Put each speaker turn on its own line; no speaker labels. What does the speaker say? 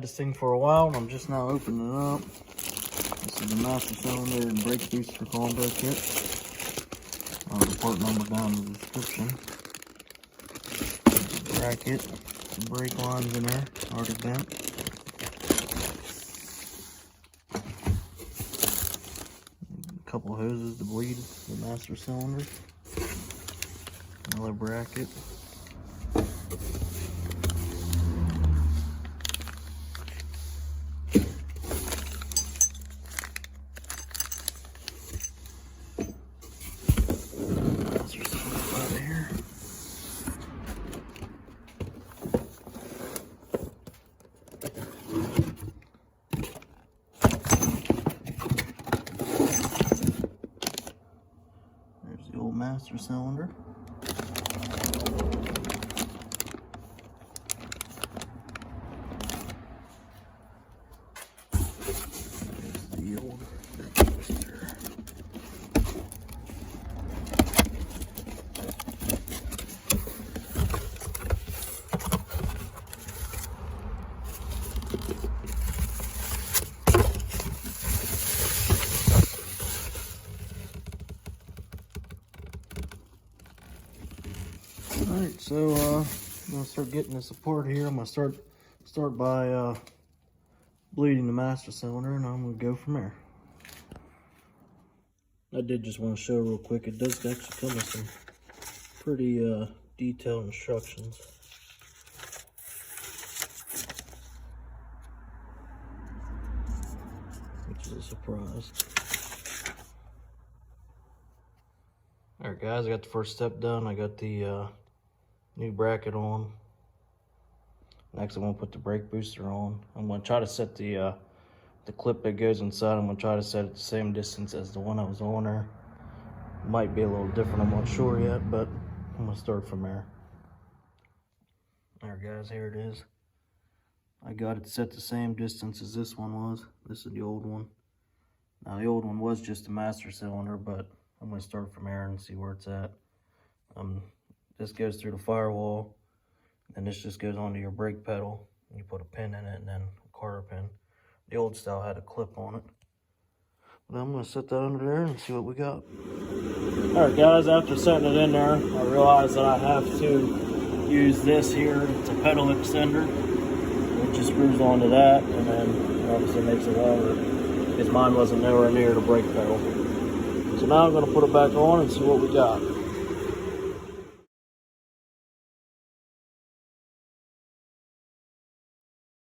this thing for a while, and I'm just now opening it up. This is the master cylinder and brake booster combo kit. The part number down in the description. Bracket, some brake lines in there, already bent. A couple hoses to bleed the master cylinder. Another bracket. There's the old master cylinder. There's the old canister. Alright, so I'm gonna start getting this apart here. I'm gonna start by bleeding the master cylinder, and I'm gonna go from there. I did just want to show real quick, it does actually come with some pretty detailed instructions. Which is a surprise. Alright guys, I got the first step done. I got the new bracket on. Next I'm going to put the brake booster on. I'm going to try to set the clip that goes inside. I'm going to try to set it the same distance as the one I was on there. Might be a little different, I'm not sure yet, but I'm going to start from there. Alright guys, here it is. I got it set the same distance as this one was. This is the old one. Now the old one was just a master cylinder, but I'm going to start from there and see where it's at. This goes through the firewall, and this just goes onto your brake pedal. You put a pin in it and then a quarter pin. The old style had a clip on it. But I'm going to set that under there and see what we got. Alright guys, after setting it in there, I realized that I have to use this here. It's a pedal extender. It just screws onto that, and then obviously makes it longer, because mine wasn't nowhere near the brake pedal. So now I'm going to put it back on and see what we got.